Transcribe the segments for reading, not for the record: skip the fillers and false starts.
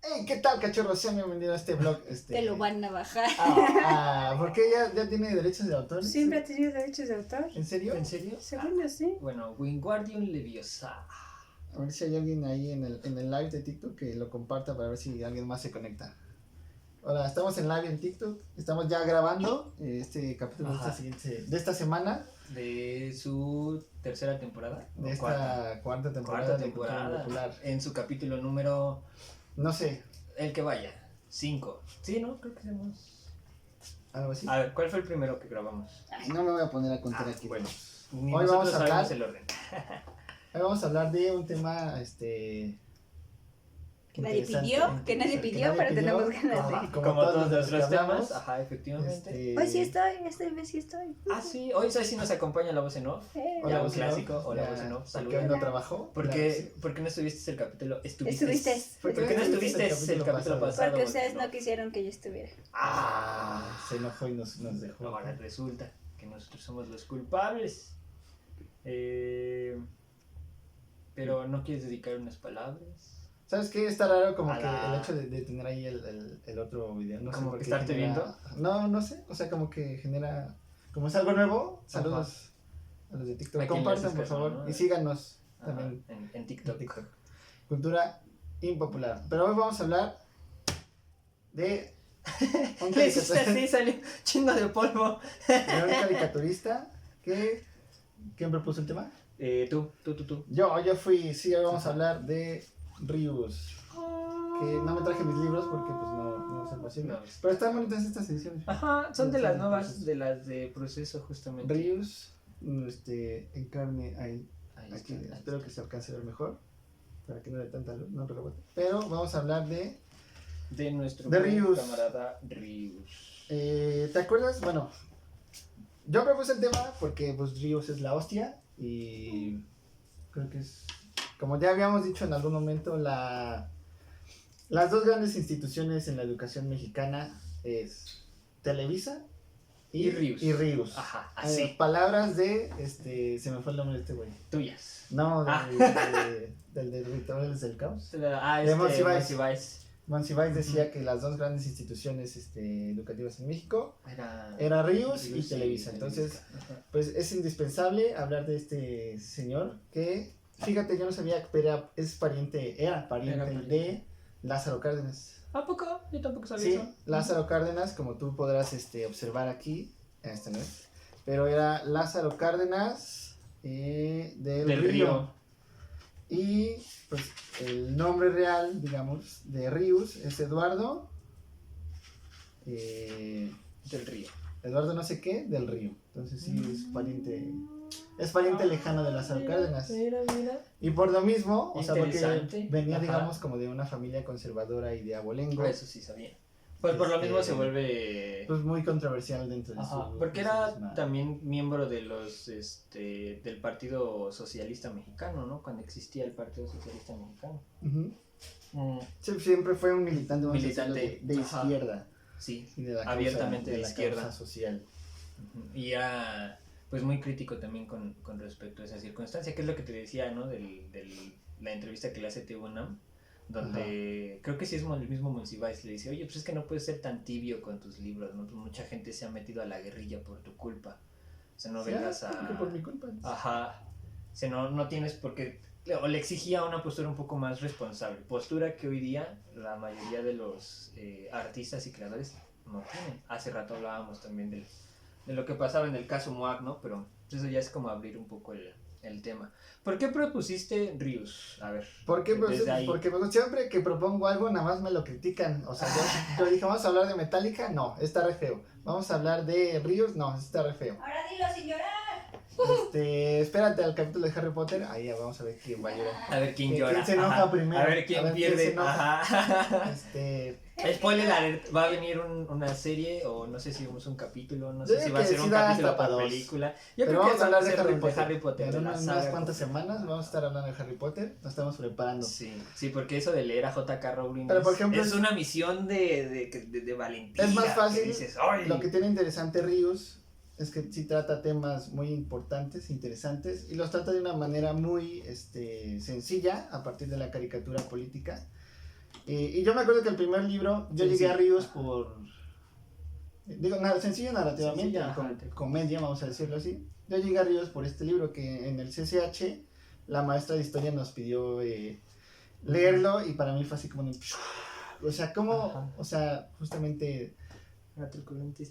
Hey, ¿qué tal, cachorros? Sean bienvenidos a este blog. Te lo van a bajar. ¿Por qué ya tiene derechos de autor? Siempre ha tenido derechos de autor. ¿En serio? ¿En serio? Según yo, sí. Bueno, Wingardium Leviosa. A ver si hay alguien ahí en el live de TikTok que lo comparta para ver si alguien más se conecta. Hola, estamos en live en TikTok. Estamos ya grabando este capítulo de esta semana. De su tercera temporada. De esta cuarta temporada. Cuarta temporada. Popular. En su capítulo número. No sé. El que vaya. 5. Sí, ¿no? Creo que hacemos. Algo así. A ver, ¿cuál fue el primero que grabamos? Ay, no me voy a poner a contar aquí. Bueno, Hoy vamos a hablar. el orden. Hoy vamos a hablar de un tema, Que nadie pidió, pero tenemos ganas de. Como todos nuestros que hablamos, temas. Ajá, efectivamente. Hoy sí estoy, esta vez sí estoy. Ah, sí, hoy sí nos acompaña la voz en off. Hola, Ya un voz en off. clásico. Hola, Ya, voz en off. ¿Por Saludos. qué hoy no trabajó? ¿Por qué no estuviste el capítulo? Estuviste. ¿Por qué no estuviste el capítulo pasado? Porque ustedes no quisieron que yo estuviera. Se enojó y nos dejó. Ahora resulta que nosotros somos los culpables. Pero no quieres dedicar unas palabras. ¿Sabes qué? Está raro como que el hecho de tener ahí el otro video. No sé ¿Como por que qué estarte genera... No sé. O sea, como que genera... Como es algo nuevo, saludos a los de TikTok. ¿A quién le Compartan, haces por caso, favor. no? Y síganos Ajá, también en TikTok. en TikTok. Cultura impopular. Pero hoy vamos a hablar de un Le hiciste así, salió chingo de polvo. de un caricaturista que... ¿Quién propuso el tema? Tú. Yo fui, sí, hoy vamos a hablar de Rius. Que no me traje mis libros porque pues no es posible. No. Pero están bonitas estas ediciones. Ajá, son de las nuevas, de las de proceso justamente. Rius, en carne ahí. Ahí Aquí, está. espero que se alcance a ver mejor. Para que no dé tanta luz, no rebote. Pero vamos a hablar de... De nuestro De buen Rius. camarada Rius. ¿Te acuerdas? Bueno, yo propuse el tema porque pues Rius es la hostia. Y creo que es... Como ya habíamos dicho en algún momento, las dos grandes instituciones en la educación mexicana es Televisa Y Rius. Rius. Ajá, así. Palabras de, se me fue el nombre de este güey. Tuyas. No, Ah. del de Rituales del Caos. De Monsiváis. Monsiváis decía que las dos grandes instituciones educativas en México era Rius y Televisa. Entonces, pues es indispensable hablar de este señor que, fíjate, yo no sabía, pero era pariente de Lázaro Cárdenas. ¿A poco? Yo tampoco sabía Sí, eso. Lázaro Cárdenas, como tú podrás observar aquí, no es, pero era Lázaro Cárdenas del Río. Y pues el nombre real, digamos, de Rius es Eduardo Del Río. Eduardo no sé qué del Río. Entonces sí es pariente lejano de Lázaro Cárdenas. Mira. Y por lo mismo, o sea, porque Interesante. venía, Ajá. digamos, como de una familia conservadora y de abolengo. Eso sí sabía. Pues por lo mismo se vuelve... Pues muy controversial dentro de Ajá, su... porque de era su misma- también miembro de los del Partido Socialista Mexicano, ¿no? Cuando existía el Partido Socialista Mexicano. Ujú. Sí, siempre fue un militante, vamos a Militante, decirlo, de ajá. izquierda. Sí, Y de la abiertamente de la izquierda. causa social. y era pues muy crítico también con respecto a esa circunstancia, que es lo que te decía, ¿no? La entrevista que le hace Teo Bonam, donde creo que sí es el mismo Monsiváis, le dice, oye, pues es que no puedes ser tan tibio con tus libros, ¿no? Pues mucha gente se ha metido a la guerrilla por tu culpa. O sea, no vengas ¿Cómo que por mi culpa? Ajá. O sea, no tienes por qué... O le exigía una postura un poco más responsable. Postura que hoy día la mayoría de los artistas y creadores no tienen. Hace rato hablábamos también de lo que pasaba en el caso MOAC, ¿no? Pero eso ya es como abrir un poco el tema. ¿Por qué propusiste Rius? A ver. ¿Por qué? Pues, desde ahí. porque siempre que propongo algo, nada más me lo critican. O sea, yo dije, vamos a hablar de Metallica, no, está re feo. Vamos a hablar de Rius, no, está re feo. Ahora dilo sin llorar. Espérate al capítulo de Harry Potter, ahí ya vamos a ver quién va a llorar. A ver quién ¿Quién llora. se enoja Ajá. primero? A ver quién pierde. se enoja. Ajá. Spoiler ¿Qué? alert, va a venir una serie o no sé si vamos un capítulo, no Yo sé si digo va a que ser sí un da capítulo hasta para por dos. película. Yo Pero creo vamos que a hablar va de ser Harry Potter. de En la unas saga. cuantas semanas vamos a estar hablando de Harry Potter, nos estamos preparando. Sí, porque eso de leer a J.K. Rowling Pero, por ejemplo, es una misión de valentía. Es más fácil, que dices, ¡ay! Lo que tiene interesante Rius es que sí trata temas muy importantes, interesantes, y los trata de una manera muy sencilla, a partir de la caricatura política. Y yo me acuerdo que el primer libro, yo llegué a Ríos por... Digo, sencillo narrativamente, comedia, vamos a decirlo así. Yo llegué a Ríos por este libro que en el CCH la maestra de historia nos pidió leerlo y para mí fue así como o sea, como, o sea, justamente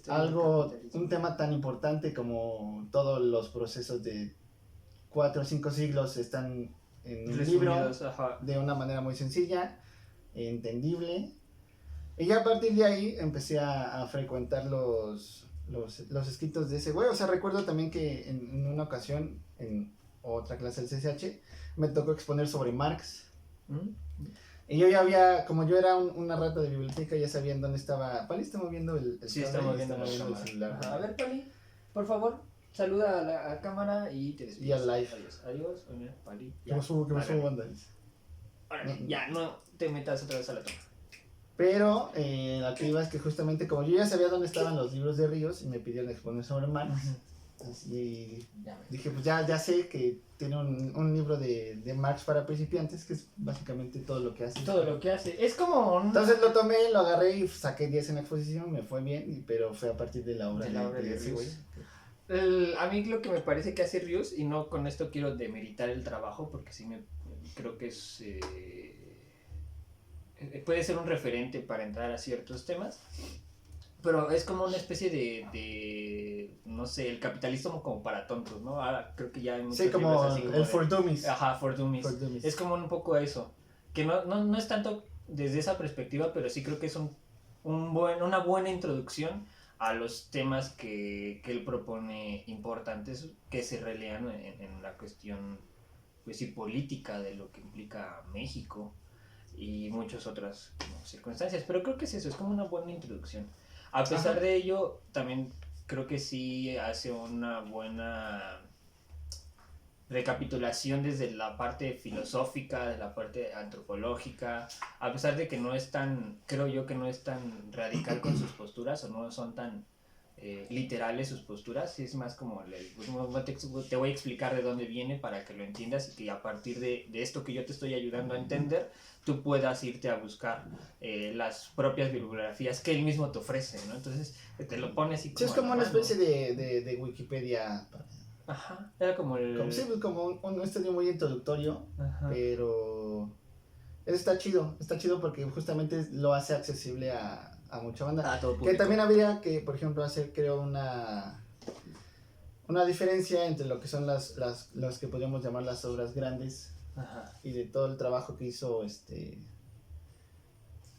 algo, un tema tan importante como todos los procesos de 4 o 5 siglos están en un libro de una manera muy sencilla, entendible. Y ya a partir de ahí empecé a frecuentar los escritos de ese güey. O sea, recuerdo también que en una ocasión, en otra clase del CCH, me tocó exponer sobre Marx. Y yo ya había, como yo era una rata de biblioteca, ya sabía en dónde estaba. Pali está moviendo el está moviendo el celular. A ver, Pali, por favor, saluda a la cámara y te despides. Y al live. Adiós. Mira, Pali. Que me subo banda. Ya, no te metas otra vez a la toma. Pero la que iba es que justamente como yo ya sabía dónde estaban los libros de Ríos y me pidieron exponer sobre Marx, así dije, pues ya sé que tiene un libro de Marx para principiantes, que es básicamente todo lo que hace. Todo lo que hace. Es como... Entonces lo tomé, lo agarré y saqué 10 en la exposición, me fue bien, pero fue a partir de la obra de ese güey. A mí lo que me parece que hace Ríos, y no con esto quiero demeritar el trabajo, porque sí creo que es... puede ser un referente para entrar a ciertos temas, pero es como una especie de no sé, el capitalismo como para tontos, ¿no? Ahora creo que ya hay muchos como así como el For Dummies. Ajá, For Dummies. Es como un poco eso, que no es tanto desde esa perspectiva, pero sí creo que es una buena introducción a los temas que él propone importantes, que se relean en la cuestión, pues sí, política de lo que implica México y muchas otras circunstancias, pero creo que es eso, es como una buena introducción. A pesar de ello, también creo que sí hace una buena recapitulación desde la parte filosófica, de la parte antropológica, a pesar de que no es tan, creo yo que no es tan radical con sus posturas, o no son tan literales sus posturas, es más como te voy a explicar de dónde viene para que lo entiendas y que a partir de esto que yo te estoy ayudando a entender, tú puedas irte a buscar las propias bibliografías que él mismo te ofrece, ¿no? Entonces te lo pones y como... Sí, es como una especie de Wikipedia. Ajá, era como el... Como un estudio muy introductorio, pero está chido porque justamente lo hace accesible a mucha banda. Que también habría que, por ejemplo, hacer, creo, una diferencia entre lo que son las que podríamos llamar las obras grandes. Y de todo el trabajo que hizo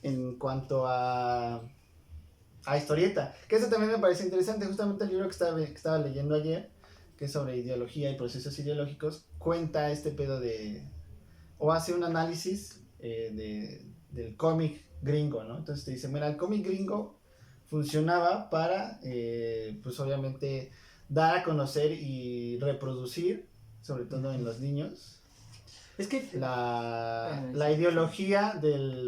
en cuanto a historieta, que eso también me parece interesante. Justamente el libro que estaba leyendo ayer, que es sobre ideología y procesos ideológicos, cuenta este pedo o hace un análisis del cómic gringo, ¿no? Entonces te dice, mira, el cómic gringo funcionaba para, pues obviamente, dar a conocer y reproducir, sobre todo en los niños, es que la ideología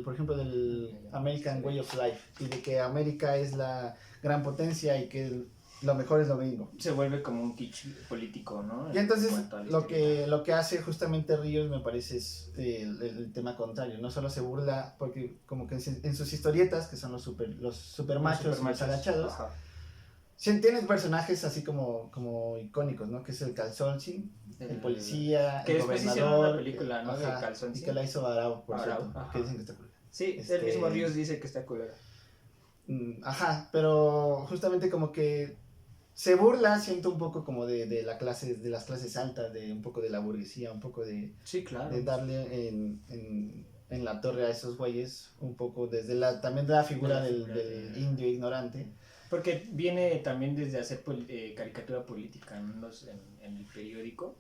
por ejemplo, del American Way of Life, y de que América es la gran potencia y que lo mejor es lo gringo. Se vuelve como un kitsch político, ¿no? Y entonces lo que hace justamente Ríos me parece es el tema contrario. No solo se burla, porque como que en sus historietas, que son los super machos, los agachados, tienes personajes así como icónicos, ¿no? Que es el Calzoncin, el policía, que el gobernador. Una película, ¿no? Ajá, de Calzoncin. y que la hizo Arau, por cierto, que dicen que está cool. Sí, el mismo Ríos dice que está culera. Ajá, pero justamente como que se burla, siento un poco como de las clases altas, de un poco de la burguesía, un poco de... Sí, claro. De darle en la torre a esos güeyes, un poco desde también de la figura del indio ignorante. Porque viene también desde hacer caricatura política, ¿no? en el periódico.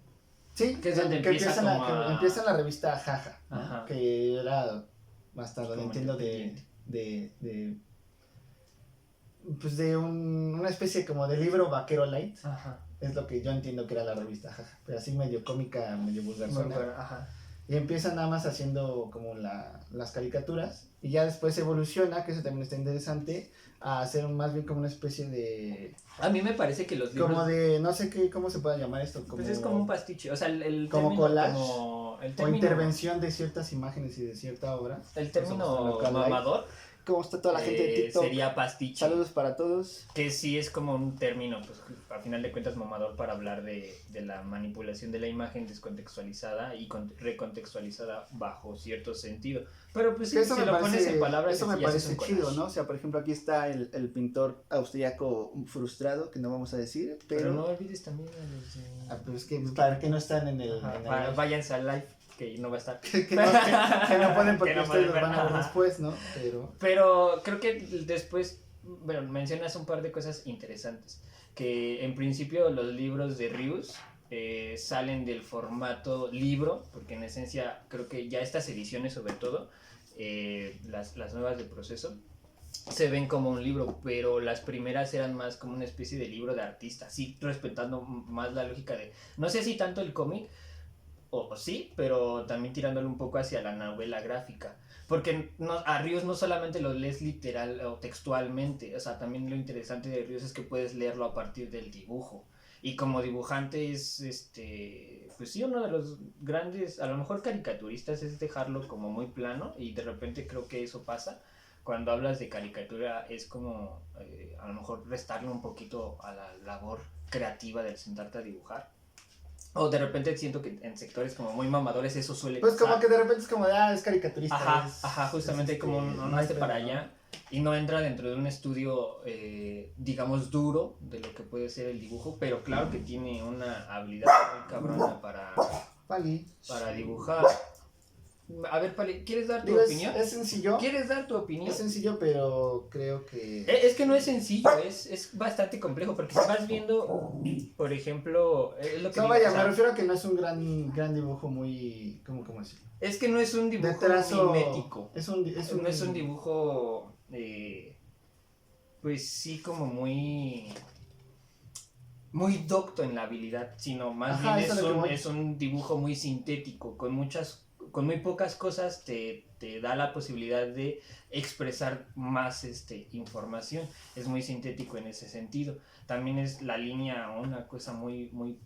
Sí, que es donde que empieza en la revista Jaja, ¿no? Que era hasta donde entiendo pues de una especie como de libro vaquero light. Ajá. Es lo que yo entiendo que era la revista Jaja, pero así medio cómica, medio vulgar. Ajá. Y empiezan nada más haciendo como las caricaturas, y ya después evoluciona, que eso también está interesante, a hacer más bien como una especie de... A mí me parece que los libros... Como de, no sé cómo se puede llamar esto. Pues es como un pastiche, o sea, el como término collage. Como o intervención de ciertas imágenes y de cierta obra. El término mamador. ¿Cómo está toda la gente de TikTok? Sería pastiche. Saludos para todos. Que sí es como un término, pues a final de cuentas mamador para hablar de la manipulación de la imagen descontextualizada y recontextualizada bajo cierto sentido. Pero pues sí, si lo pones en palabras, eso me parece chido, ¿no? O sea, por ejemplo, aquí está el pintor austriaco frustrado, que no vamos a decir, pero no olvides también a los de... pero es que para que no están en el... váyanse al live, que no va a estar. que no pueden porque ustedes los van a ver después, ¿no? Pero creo que después, bueno, mencionas un par de cosas interesantes. Que en principio los libros de Rius salen del formato libro, porque en esencia creo que ya estas ediciones, sobre todo, las nuevas de proceso, se ven como un libro, pero las primeras eran más como una especie de libro de artista, sí, respetando más la lógica de, no sé si tanto el cómic, o sí, pero también tirándole un poco hacia la novela gráfica. Porque a Rius no solamente lo lees literal o textualmente, o sea, también lo interesante de Rius es que puedes leerlo a partir del dibujo. Y como dibujante es, pues sí, uno de los grandes, a lo mejor caricaturistas, es dejarlo como muy plano, y de repente creo que eso pasa. Cuando hablas de caricatura es como, a lo mejor restarle un poquito a la labor creativa del sentarte a dibujar. O de repente siento que en sectores como muy mamadores eso suele pasar. Pues como que de repente es como es caricaturista. Ajá, justamente es como no esté para allá y no entra dentro de un estudio, digamos, duro de lo que puede ser el dibujo, pero claro que tiene una habilidad muy cabrona para dibujar. A ver, Pali, ¿quieres dar tu opinión? Es sencillo. ¿Quieres dar tu opinión? Es sencillo, pero creo que... Es que no es sencillo, es bastante complejo, porque si vas viendo, por ejemplo... Es lo que no, vaya, me refiero a que no es un gran dibujo muy... ¿Cómo decirlo? Es que no es un dibujo mimético. No es un dibujo, pues sí, como muy docto en la habilidad, sino más bien es un dibujo muy sintético, con muy pocas cosas te da la posibilidad de expresar más información. Es muy sintético en ese sentido. También es la línea una cosa muy, muy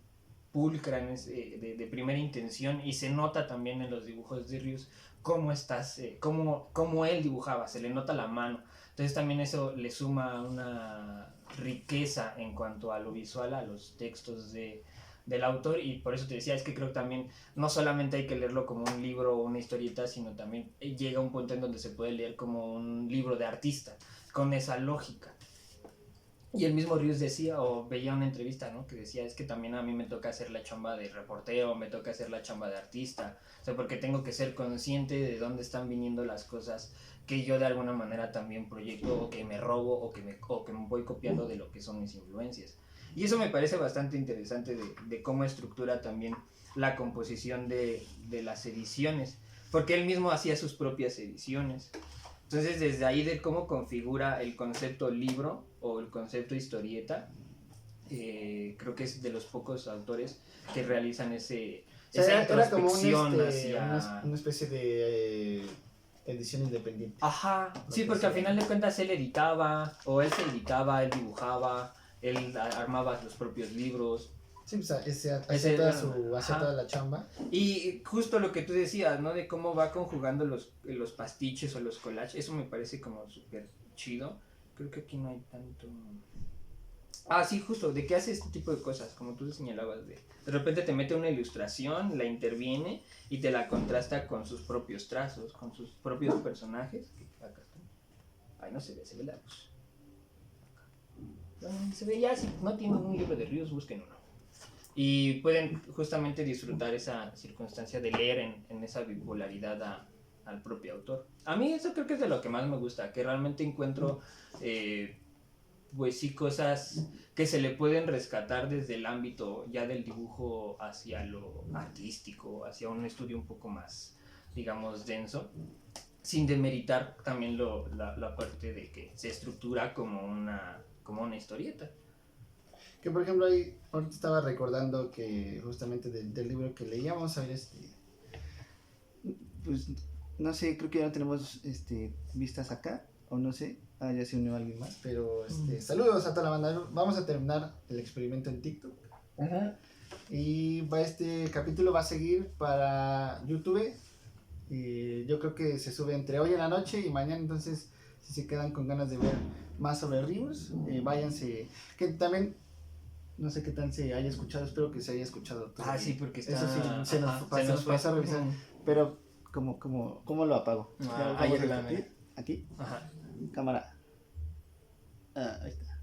pulcra de primera intención, y se nota también en los dibujos de Rius cómo él dibujaba, se le nota la mano. Entonces también eso le suma una riqueza en cuanto a lo visual, a los textos del autor, y por eso te decía, es que creo que también no solamente hay que leerlo como un libro o una historieta, sino también llega un punto en donde se puede leer como un libro de artista, con esa lógica. Y el mismo Rius decía, o veía una entrevista, ¿no?, que decía, es que también a mí me toca hacer la chamba de reportero, me toca hacer la chamba de artista, o sea, porque tengo que ser consciente de dónde están viniendo las cosas que yo de alguna manera también proyecto, o que me robo, o que me voy copiando de lo que son mis influencias. Y eso me parece bastante interesante de cómo estructura también la composición de las ediciones, porque él mismo hacía sus propias ediciones. Entonces, desde ahí de cómo configura el concepto libro o el concepto historieta, creo que es de los pocos autores que realizan esa introspección hacia... una especie de edición independiente. Ajá, sí, porque al final de cuentas él editaba, o él se editaba, él dibujaba, él armaba los propios libros. Sí, pues hacía toda la chamba. Y justo lo que tú decías, ¿no? De cómo va conjugando los pastiches o los collages, eso me parece como súper chido. Creo que aquí no hay tanto... Ah, sí, justo, de que hace este tipo de cosas, como tú señalabas, de repente te mete una ilustración, la interviene y te la contrasta con sus propios trazos, con sus propios personajes. Acá están. Ay, no se ve la luz. Se ve ya, si no tienen un libro de Rius, busquen uno. Y pueden justamente disfrutar esa circunstancia de leer en esa bipolaridad al propio autor. A mí eso creo que es de lo que más me gusta, que realmente encuentro pues sí cosas que se le pueden rescatar desde el ámbito ya del dibujo hacia lo artístico, hacia un estudio un poco más, digamos, denso, sin demeritar también la parte de que se estructura como una historieta. Que por ejemplo ahí ahorita estaba recordando que justamente del libro que leíamos, a ver, pues no sé, creo que ya no tenemos vistas acá, o no sé, ya se unió alguien más, pero saludos a toda la banda. Vamos a terminar el experimento en TikTok. Ajá. Y este capítulo va a seguir para YouTube. Y yo creo que se sube entre hoy en la noche y mañana. Entonces, si se quedan con ganas de ver más sobre Reus, váyanse. Que también, no sé qué tal se haya escuchado, espero que se haya escuchado todo. Sí, porque está... Eso sí, se nos pasó a revisar. Pero, ¿cómo lo apago? Ahí es aquí. Ajá. Cámara. Ahí está.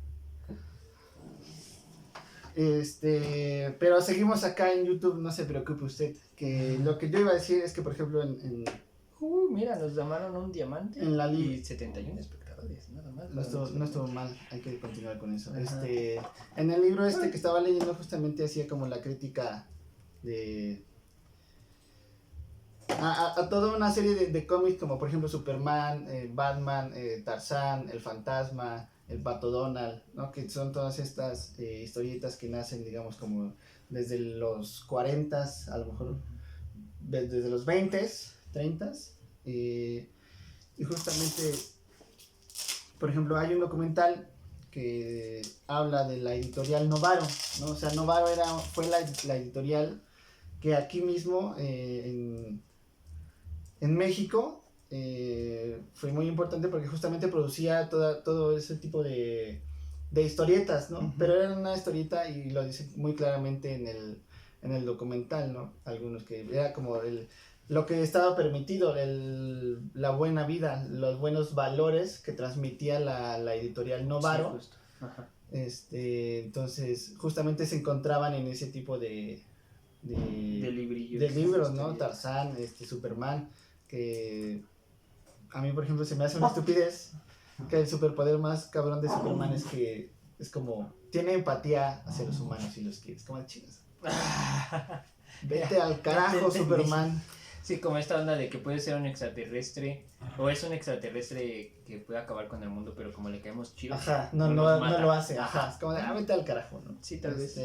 Pero seguimos acá en YouTube, no se preocupe usted. Que lo que yo iba a decir es que, por ejemplo, mira, nos llamaron un diamante en la y 71 espectadores, nada más. No estuvo mal, hay que continuar con eso. En el libro que estaba leyendo justamente hacía como la crítica de a toda una serie de cómics como por ejemplo Superman, Batman, Tarzán, El Fantasma, El Pato Donald, ¿no? Que son todas estas historietas que nacen, digamos, como desde los 40s, a lo mejor desde los 20s, 30s. Y justamente, por ejemplo, hay un documental que habla de la editorial Novaro, ¿no? O sea, Novaro fue la editorial que aquí mismo, en México, fue muy importante porque justamente producía todo ese tipo de historietas, ¿no? Uh-huh. Pero era una historieta, y lo dice muy claramente en el documental, ¿no? Algunos que era como lo que estaba permitido, la buena vida, los buenos valores que transmitía la editorial Novaro. Sí, justo. Ajá. Entonces, justamente se encontraban en ese tipo de libros, ¿no? Tarzán, Superman, que a mí, por ejemplo, se me hace una estupidez que el superpoder más cabrón de Superman es que es como, tiene empatía hacia los humanos y los quieres, como de chingas. Vete al carajo, Superman. Sí, como esta onda de que puede ser un extraterrestre, o es un extraterrestre que puede acabar con el mundo, pero como le caemos chido. Ajá, no lo hace, ajá. Es como de, vete al carajo, ¿no? Sí, tal vez.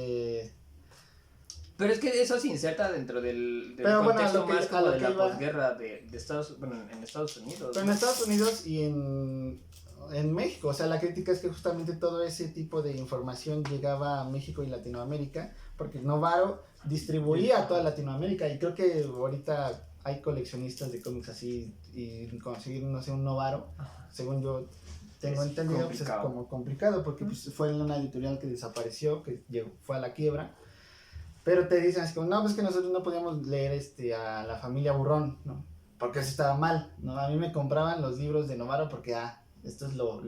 Pero es que eso se inserta dentro del pero contexto bueno, más como de la posguerra en Estados Unidos. Pero en Estados Unidos y en México, o sea, la crítica es que justamente todo ese tipo de información llegaba a México y Latinoamérica, porque Novaro distribuía a toda Latinoamérica, y creo que ahorita hay coleccionistas de cómics así, y conseguir, no sé, un Novaro, según yo tengo entendido, pues es como complicado, porque pues, fue una editorial que desapareció, que fue a la quiebra. Pero te dicen así como, no, pues que nosotros no podíamos leer a la familia Burrón, ¿no? Porque eso estaba mal, ¿no? A mí me compraban los libros de Novaro porque, esto es lo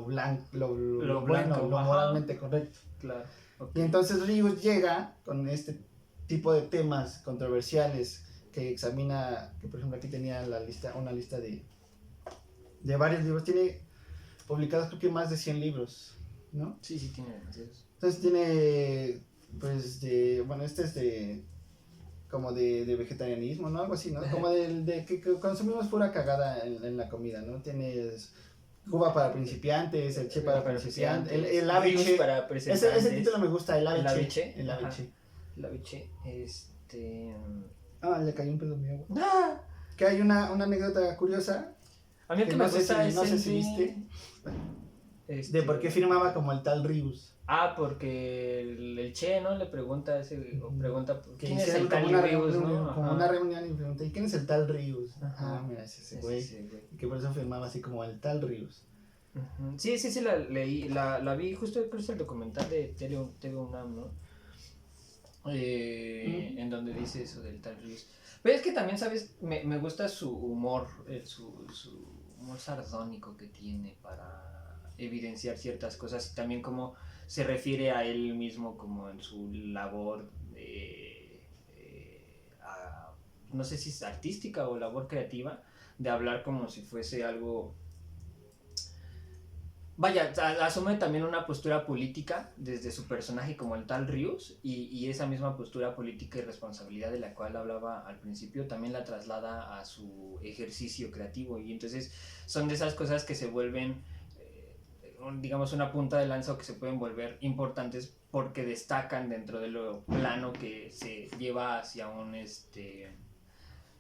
bueno, lo moralmente correcto. Claro. Okay. Y entonces Rius llega con este tipo de temas controversiales que examina, que por ejemplo aquí tenía una lista de varios libros. Tiene publicados creo que más de 100 libros, ¿no? Sí, tiene demasiados. Entonces tiene... pues es como de vegetarianismo, ¿no? Algo así, ¿no? Como de que consumimos pura cagada en la comida, ¿no? Tienes Cuba para principiantes, el Che para principiantes, el ABC para principiantes. Ese título me gusta, el ABC. El ABC. Le cayó un pedo mío. Que hay una anécdota curiosa. A mí que me gusta no sé si viste. De por qué firmaba como el tal Rius. Porque el Che, ¿no? Le pregunta ¿quién es el tal Rius, ¿no? Como una reunión, y pregunta, ¿y quién es el tal Rius? Mira, ese güey. Y que por eso firmaba así como el tal Rius. Uh-huh. Sí, la leí, la vi justo, creo que es el documental de TV UNAM, ¿no? En donde dice eso del tal Rius. Pero es que también, ¿sabes? Me gusta su humor, su humor sardónico que tiene para evidenciar ciertas cosas, y también como se refiere a él mismo como en su labor no sé si es artística o labor creativa, de hablar como si fuese algo, asume también una postura política desde su personaje como el tal Rius, y esa misma postura política y responsabilidad de la cual hablaba al principio también la traslada a su ejercicio creativo, y entonces son de esas cosas que se vuelven digamos una punta de lanza, o que se pueden volver importantes porque destacan dentro de lo plano que se lleva hacia un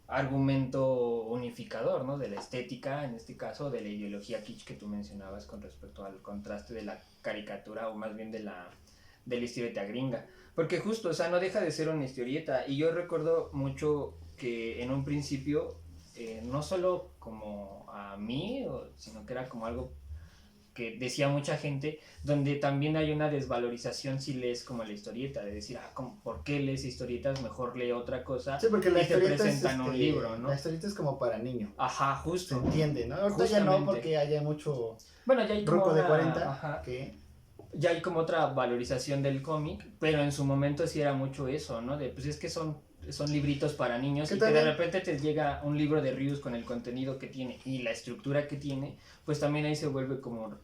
argumento unificador, ¿no? De la estética, en este caso, de la ideología kitsch que tú mencionabas con respecto al contraste de la caricatura, o más bien de de la historieta gringa. Porque justo, o sea, no deja de ser una historieta. Y yo recuerdo mucho que en un principio, no solo como a mí, sino que era como algo que decía mucha gente, donde también hay una desvalorización si lees como la historieta, de decir, ¿por qué lees historietas? Mejor lee otra cosa. Sí, porque la y te historieta presentan un libro, ¿no? La historieta es como para niño. Ajá, justo. Se entiende, ¿no? Ahorita ya no, porque haya mucho bueno, ya hay como ruco de una, 40 ajá, que... ya hay como otra valorización del cómic, pero en su momento sí era mucho eso, ¿no? De, pues es que son libritos para niños y también, que de repente te llega un libro de Rius con el contenido que tiene y la estructura que tiene, pues también ahí se vuelve como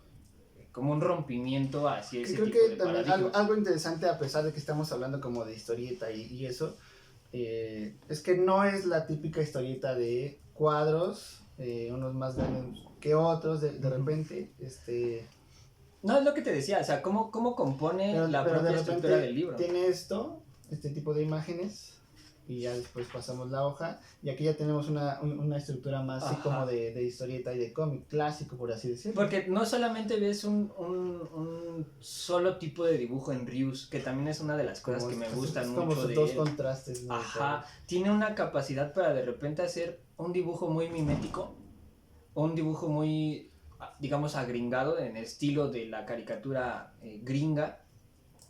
un rompimiento hacia ese creo tipo que de también paradigmas. algo interesante, a pesar de que estamos hablando como de historieta y eso, es que no es la típica historieta de cuadros, unos más grandes que otros, de repente, No, es lo que te decía, o sea, cómo compone la propia estructura del libro. Tiene este tipo de imágenes, y ya después pasamos la hoja, y aquí ya tenemos una estructura más así como de historieta y de cómic clásico, por así decirlo. Porque no solamente ves un solo tipo de dibujo en Rius, que también es una de las cosas que me gustan mucho como sus de dos él. contrastes, ¿no? Ajá, tiene una capacidad para de repente hacer un dibujo muy mimético, o un dibujo muy, digamos, agringado en el estilo de la caricatura gringa,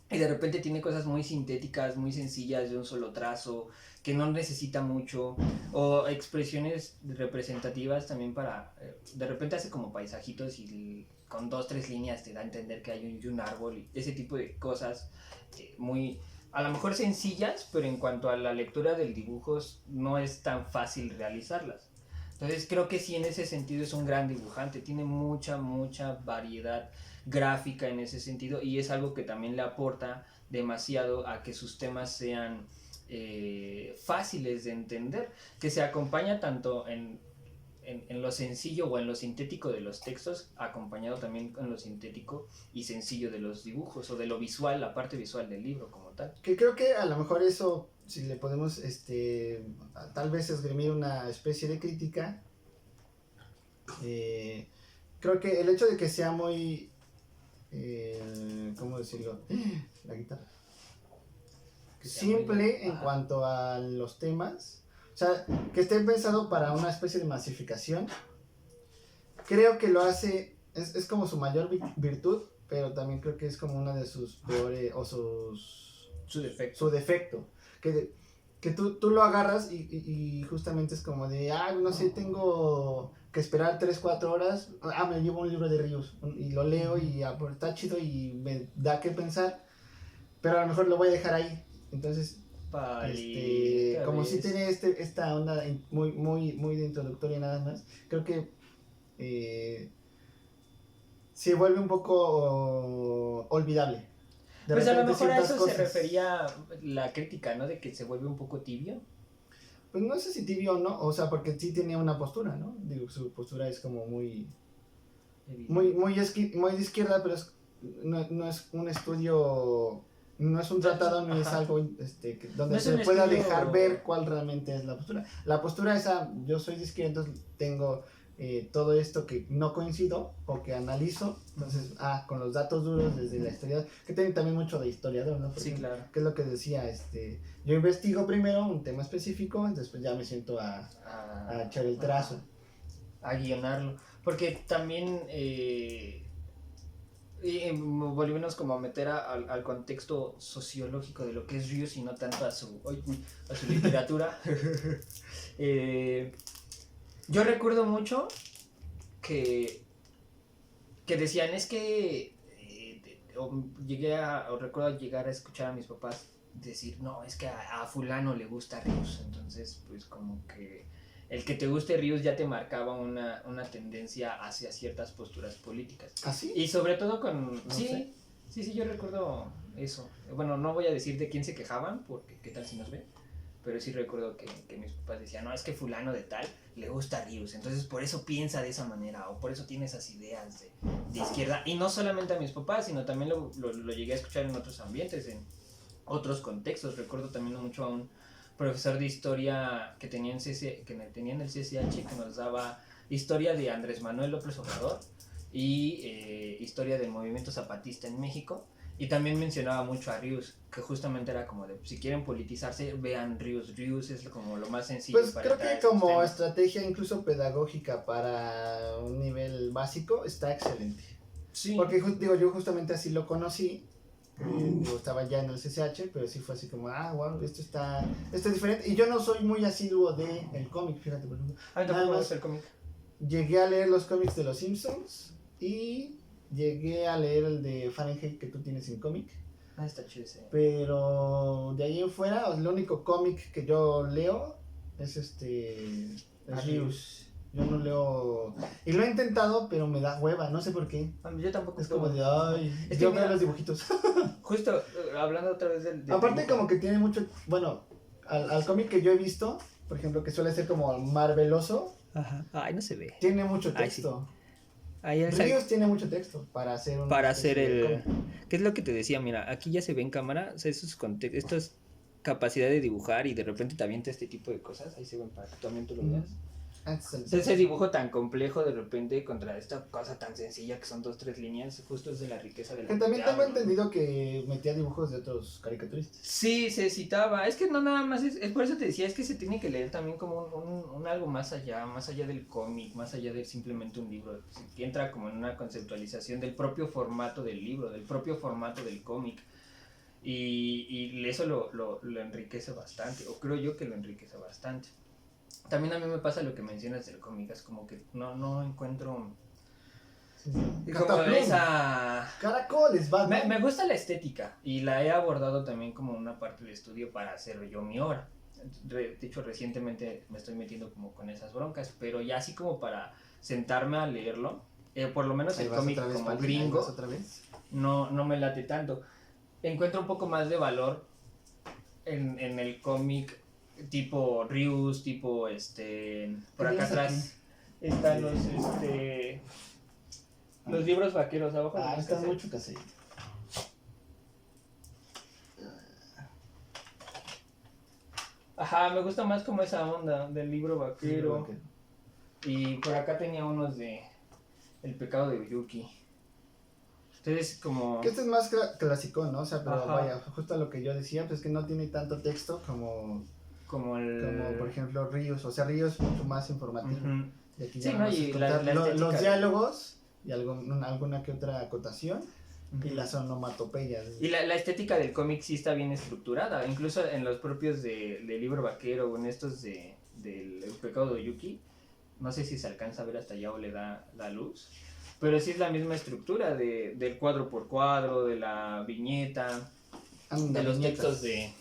y de repente tiene cosas muy sintéticas, muy sencillas, de un solo trazo, que no necesita mucho, o expresiones representativas también para, de repente hace como paisajitos y con 2-3 líneas te da a entender que hay un árbol, y ese tipo de cosas muy, a lo mejor sencillas, pero en cuanto a la lectura del dibujo no es tan fácil realizarlas. Entonces creo que sí, en ese sentido es un gran dibujante, tiene mucha variedad gráfica en ese sentido, y es algo que también le aporta demasiado a que sus temas sean fáciles de entender, que se acompaña tanto en lo sencillo o en lo sintético de los textos, acompañado también en lo sintético y sencillo de los dibujos, o de lo visual, la parte visual del libro como tal. Que creo que a lo mejor eso, si le podemos tal vez esgrimir una especie de crítica, creo que el hecho de que sea muy, ¿cómo decirlo? La guitarra. Simple en cuanto a los temas, o sea, que esté pensado para una especie de masificación, creo que lo hace, es como su mayor virtud, pero también creo que es como una de sus peores, o su defecto, que tú lo agarras y justamente es como de, no sé, tengo que esperar 3-4 horas, me llevo un libro de Rius y lo leo y pues, está chido y me da que pensar, pero a lo mejor lo voy a dejar ahí. Entonces, como si tiene esta onda muy de introductoria nada más, creo que se vuelve un poco olvidable. Pues a lo mejor a eso se refería la crítica, ¿no? De que se vuelve un poco tibio. Pues no sé si tibio o no, o sea, porque sí tenía una postura, ¿no? Digo, su postura es como muy de izquierda, pero no es un estudio, no es un tratado, no es algo donde se pueda dejar ver cuál realmente es la postura. La postura es, yo soy de izquierda, entonces tengo todo esto que no coincido o que analizo, entonces, con los datos duros desde la historia, que tiene también mucho de historiador, ¿no? Sí, claro. Que es lo que decía, yo investigo primero un tema específico, después ya me siento a echar el trazo. A guionarlo, porque también volvemos como a meter al contexto sociológico de lo que es Rius y no tanto a su literatura. Yo recuerdo mucho que decían, es que recuerdo llegar a escuchar a mis papás decir, no, es que a fulano le gusta Rius, entonces pues como que el que te guste Rius ya te marcaba una tendencia hacia ciertas posturas políticas. ¿Ah, sí? Y sobre todo con... No sé. Sí, yo recuerdo eso. Bueno, no voy a decir de quién se quejaban, porque qué tal si nos ven, pero sí recuerdo que mis papás decían, no, es que fulano de tal le gusta Rius, entonces por eso piensa de esa manera, o por eso tiene esas ideas de izquierda. Y no solamente a mis papás, sino también lo llegué a escuchar en otros ambientes, en otros contextos. Recuerdo también mucho a un profesor de historia que tenía en el CCH, que nos daba historia de Andrés Manuel López Obrador y historia del movimiento zapatista en México, Y también mencionaba mucho a Rius, que justamente era como de, si quieren politizarse, vean Rius. Rius es como lo más sencillo. Pues para creo entrar a que estos como temas. estrategia incluso pedagógica para un nivel básico está excelente. Sí. Porque digo, yo justamente así lo conocí. Digo, estaba ya en el CCH, pero sí fue así como, wow, esto es diferente. Y yo no soy muy asiduo del cómic, fíjate, por ejemplo. A mí Nada tampoco me más gusta el cómic. llegué a leer los cómics de los Simpsons y llegué a leer el de Fahrenheit que tú tienes en cómic. Ah, está chido ese. Pero de ahí en fuera, el único cómic que yo leo es Rius. Yo no leo. Y lo he intentado, pero me da hueva, no sé por qué. Yo tampoco. Es como de, ay, Es que yo mira, veo los dibujitos. Justo, hablando otra vez del Aparte, dibujo. como que tiene mucho. Bueno, al cómic que yo he visto, por ejemplo, que suele ser como marveloso, Ajá. Ay, no se ve. tiene mucho Ay, texto. Ahí es Rius tiene mucho texto para hacer un. para hacer el... cómic. ¿Qué es lo que te decía? Mira, aquí ya se ve en cámara, o sea, estas capacidad de dibujar y de repente te avienta este tipo de cosas, ahí se ven para que también tú lo veas. Ese dibujo tan complejo de repente contra esta cosa tan sencilla que son 2-3 líneas, justo es de la riqueza de la Que también tengo diablo. entendido que metía dibujos de otros caricaturistas. Sí, se citaba. Es que no nada más es por eso te decía, es que se tiene que leer también como un algo más allá del cómic, más allá de simplemente un libro. Que entra como en una conceptualización del propio formato del libro, del propio formato del cómic. Y eso lo enriquece bastante, o creo yo que lo enriquece bastante. También a mí me pasa lo que mencionas del cómic, es como que no encuentro como Cataplum. esa... Caracoles, Batman. Me gusta la estética y la he abordado también como una parte del estudio para hacer yo mi obra. De hecho, recientemente me estoy metiendo como con esas broncas, pero ya así como para sentarme a leerlo, por lo menos Ahí el vas cómic otra vez, como Pali, gringo, ahí vas otra vez. no me late tanto. Encuentro un poco más de valor en el cómic tipo Rius, tipo por acá tienes atrás están los libros vaqueros abajo. Ah, de los está cassettes. mucho caserito. Ajá, me gusta más como esa onda del libro vaquero. Y por acá tenía unos de El pecado de Oyuki. Entonces como... Que este es más clásico, ¿no? O sea, pero Ajá. vaya, justo lo que yo decía, pues que no tiene tanto texto como Como por ejemplo Ríos. O sea, Ríos es mucho más informativo. Ujú. Y aquí Sí, ya ¿no? vamos a Y contar la estética los de- diálogos y alguna que otra acotación y Ujú. las onomatopeyas. Y la estética del cómic sí está bien estructurada, incluso en los propios de libro vaquero o en estos del El pecado de Yuki, no sé si se alcanza a ver hasta allá o le da la luz, pero sí es la misma estructura del cuadro por cuadro, de la viñeta, de los textos de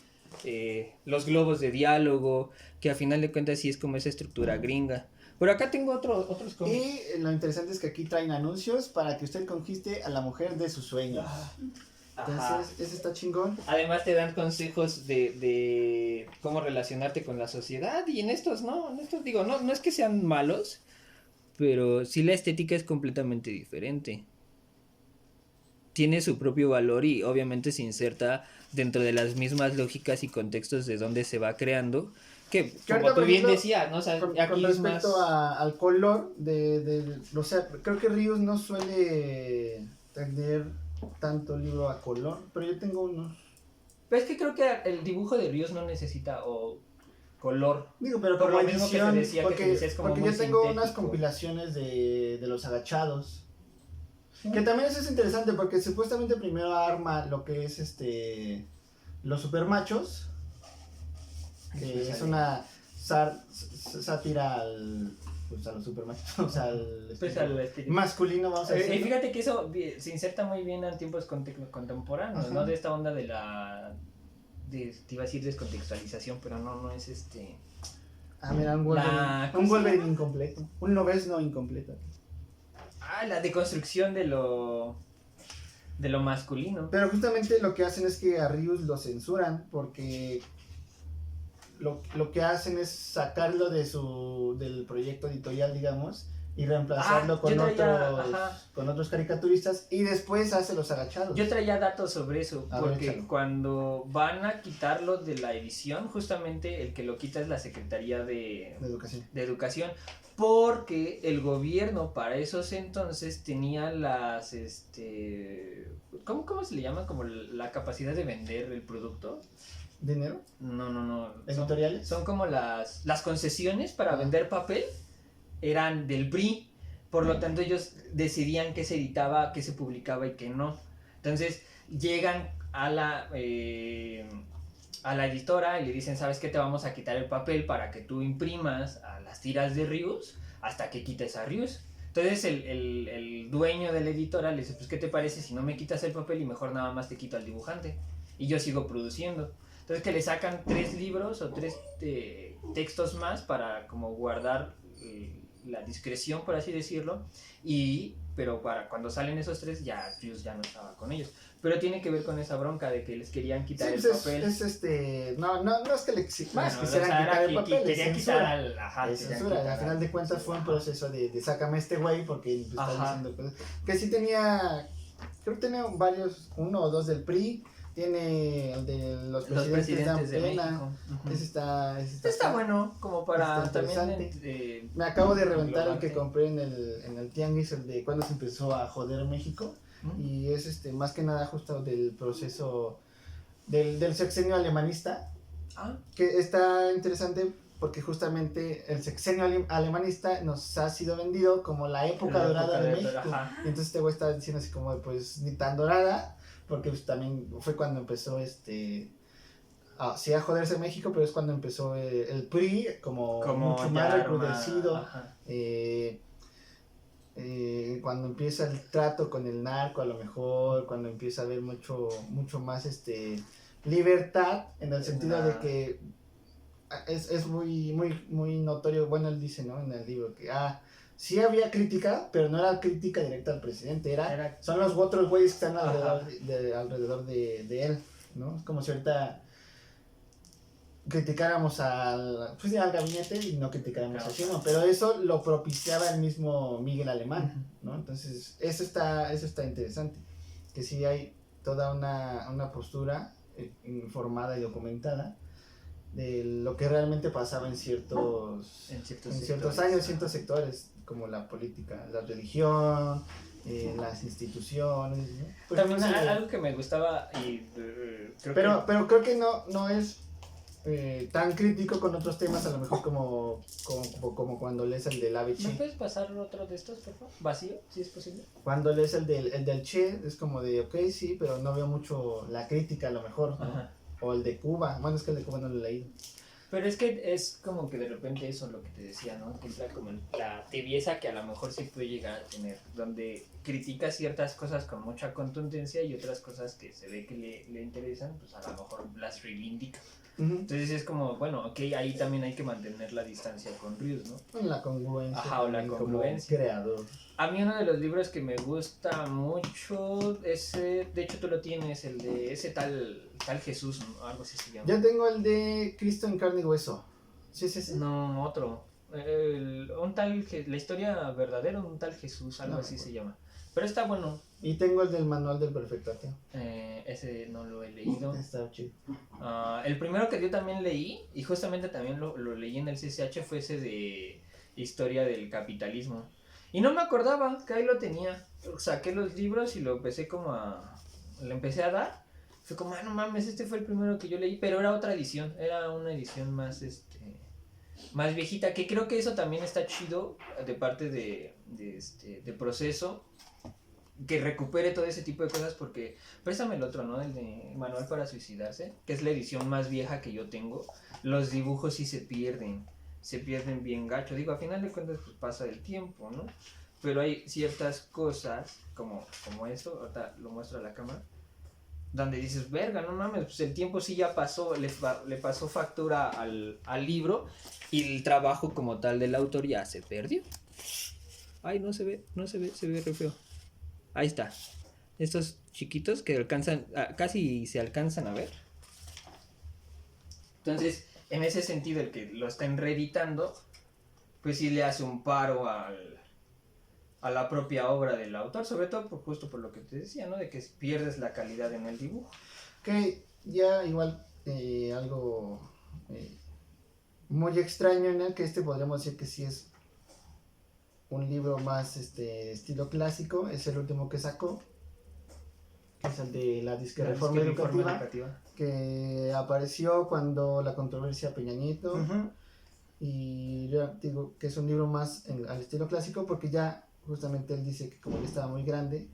los globos de diálogo, que a final de cuentas sí es como esa estructura gringa. Pero acá tengo otros cómics. Y lo interesante es que aquí traen anuncios para que usted conquiste a la mujer de sus sueños. Ajá. Entonces, ese está chingón. Además te dan consejos de cómo relacionarte con la sociedad y en estos digo, no es que sean malos, pero sí la estética es completamente diferente. Tiene su propio valor y obviamente se inserta dentro de las mismas lógicas y contextos de donde se va creando, que como ahorita, tú por bien ejemplo, decías, ¿no? O sea, Con aquí es más... respecto al color o sea, creo que Ríos no suele tener tanto libro a color, pero yo tengo unos. Pero es que creo que el dibujo de Ríos no necesita color. Digo, pero Por como lo mismo que te edición, decía que te decía, es como porque muy yo tengo unas sintético. compilaciones de los agachados. Que también eso es interesante porque supuestamente primero arma lo que es los supermachos. Que es una sátira pues a los supermachos, o sea, Pues al estilo. masculino, vamos a Y decir. fíjate que eso se inserta muy bien en tiempos contemporáneos, Ajá. ¿no? De esta onda te iba a decir descontextualización, pero no es Ah, mira, un ¿cómo se Wolverine llama? incompleto. Un Lobezno incompleto. la deconstrucción de lo masculino. Pero justamente lo que hacen es que a Rius lo censuran porque lo que hacen es sacarlo del proyecto editorial, digamos, y reemplazarlo con otros caricaturistas y después hace los agachados. Yo traía datos sobre eso, porque échalo. cuando van a quitarlo de la edición, justamente el que lo quita es la Secretaría de Educación, porque el gobierno para esos entonces tenía las, ¿cómo se le llama? Como la capacidad de vender el producto. ¿Dinero? No. ¿Editoriales? Son como las concesiones para vender papel. Eran del PRI, por lo tanto ellos decidían qué se editaba, qué se publicaba y qué no. Entonces llegan a la editora y le dicen, ¿sabes qué? Te vamos a quitar el papel para que tú imprimas a las tiras de Rius hasta que quites a Rius. Entonces el dueño de la editora le dice, pues ¿qué te parece si no me quitas el papel y mejor nada más te quito al dibujante? Y yo sigo produciendo. Entonces que le sacan 3 libros o 3 textos más para como guardar la discreción, por así decirlo, pero para cuando salen esos 3 ya Rius ya no estaba con ellos, pero tiene que ver con esa bronca de que les querían quitar el papel. No es que le quisieran quitar el papel, querían quitar es censura. Al final de cuentas fue un proceso de sácame este güey porque está diciendo cosas que sí tenía, creo que tenía varios, 1 o 2 del PRI. Tiene el de los presidentes de México. Ese está bueno, como para también. Me acabo de reventar el que compré en el tianguis, el de cuando se empezó a joder México. Y es más que nada justo del proceso del sexenio alemanista. Que está interesante porque justamente el sexenio alemanista nos ha sido vendido como la época dorada de México. Y entonces este güey está diciendo así como, pues ni tan dorada. Porque pues, también fue cuando empezó sí a joderse México, pero es cuando empezó el PRI como mucho más recrudecido. Cuando empieza el trato con el narco a lo mejor, cuando empieza a haber mucho más libertad, en el sentido de que es muy notorio, bueno, él dice, ¿no? En el libro que sí había crítica, pero no era crítica directa al presidente, son los otros güeyes que están alrededor de él, ¿no? Es como si ahorita criticáramos al gabinete y no criticáramos a Sheinbaum, pero eso lo propiciaba el mismo Miguel Alemán, ¿no? Entonces, eso está interesante, que sí hay toda una postura informada y documentada de lo que realmente pasaba en ciertos años, ciertos sectores, como la política, la religión, las instituciones, ¿no? Pues también algo que me gustaba pero creo que no es tan crítico con otros temas, a lo mejor como cuando lees el del ABC. ¿Me puedes pasar otro de estos, por favor? Vacío, si es posible. Cuando lees el del Che, es como de, ok, sí, pero no veo mucho la crítica a lo mejor, ¿no? O el de Cuba, bueno, es que el de Cuba no lo he leído. Pero es que es como que de repente eso es lo que te decía, ¿no? Que entra como la tibieza que a lo mejor sí puede llegar a tener, donde critica ciertas cosas con mucha contundencia y otras cosas que se ve que le interesan, pues a lo mejor las reivindica. Entonces es como, bueno, ok, ahí también hay que mantener la distancia con Rius, ¿no? La congruencia. O la congruencia. Como creador. A mí uno de los libros que me gusta mucho, de hecho tú lo tienes, el de ese tal Jesús, ¿no? Algo así se llama. Yo tengo el de Cristo en carne y hueso. ¿Sí es ese? No, otro. La historia verdadera, un tal Jesús, algo así se llama. Pero está bueno. Y tengo el del manual del perfecto ateo. Ese no lo he leído. Está chido. El primero que yo también leí, y justamente también lo leí en el CCH, fue ese de Historia del Capitalismo. Y no me acordaba que ahí lo tenía. Saqué los libros y lo empecé le empecé a dar. Fue como, no mames, este fue el primero que yo leí, pero era otra edición. Era una edición más viejita, que creo que eso también está chido de parte de Proceso, que recupere todo ese tipo de cosas, porque préstame el otro, ¿no? El de Manual para Suicidarse, que es la edición más vieja que yo tengo. Los dibujos sí se pierden bien gacho. Digo, a final de cuentas pues pasa el tiempo, ¿no? Pero hay ciertas cosas, como esto, ahorita lo muestro a la cámara, donde dices, verga, no mames, pues el tiempo sí ya pasó, le pasó factura al libro, y el trabajo como tal del autor ya se perdió. Ay, no se ve re feo. Ahí está. Estos chiquitos que casi se alcanzan a ver. Entonces, en ese sentido, el que lo estén reeditando, pues sí le hace un paro a la propia obra del autor, sobre todo justo por lo que te decía, ¿no? De que pierdes la calidad en el dibujo. Que ya igual algo muy extraño, ¿no? Que podríamos decir que sí es un libro más estilo clásico, es el último que sacó, que es el de la disque reforma educativa, que apareció cuando la controversia Peña Nieto. Uh-huh. Y yo digo que es un libro más al estilo clásico, porque ya justamente él dice que como ya estaba muy grande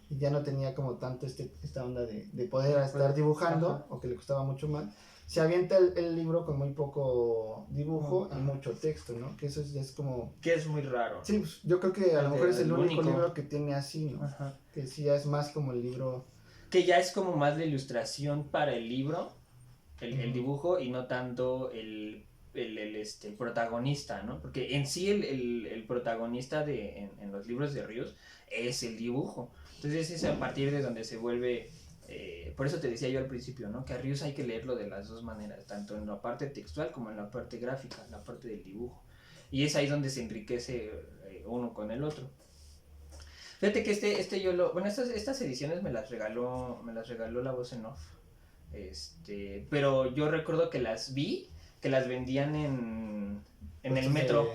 y ya no tenía como tanto esta onda de poder estar dibujando, ajá, o que le costaba mucho más, se avienta el libro con muy poco dibujo, ajá, y mucho texto, ¿no? Que eso es como... Que es muy raro. Sí, pues, yo creo que a lo mejor es el único libro que tiene así, ¿no? Ajá. Que sí ya es más como el libro... Que ya es como más la ilustración para el libro, el dibujo, y no tanto el protagonista, ¿no? Porque en sí el protagonista en los libros de Ríos es el dibujo. Entonces es a partir de donde se vuelve... por eso te decía yo al principio, ¿no? Que a Ríos hay que leerlo de las dos maneras, tanto en la parte textual como en la parte gráfica, la parte del dibujo. Y es ahí donde se enriquece uno con el otro. Fíjate que bueno, estas ediciones me las regaló La Voz en Off. Pero yo recuerdo que las vi, que las vendían en el metro.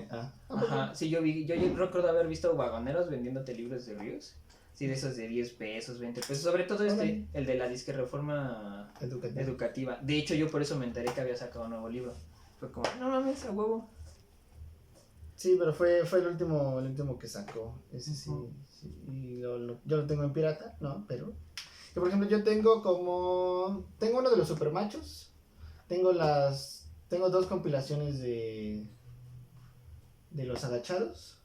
Ajá, sí, yo recuerdo haber visto vagoneros vendiéndote libros de Ríos. Sí, de esos de 10 pesos, 20 pesos. Sobre todo el de la disque reforma educativa. De hecho, yo por eso me enteré que había sacado un nuevo libro. Fue como, no mames, a huevo. Sí, pero fue el último que sacó. Ese sí, sí. Y yo lo tengo en pirata, ¿no? Pero... que por ejemplo, yo tengo uno de los supermachos. Tengo 2 compilaciones de los agachados.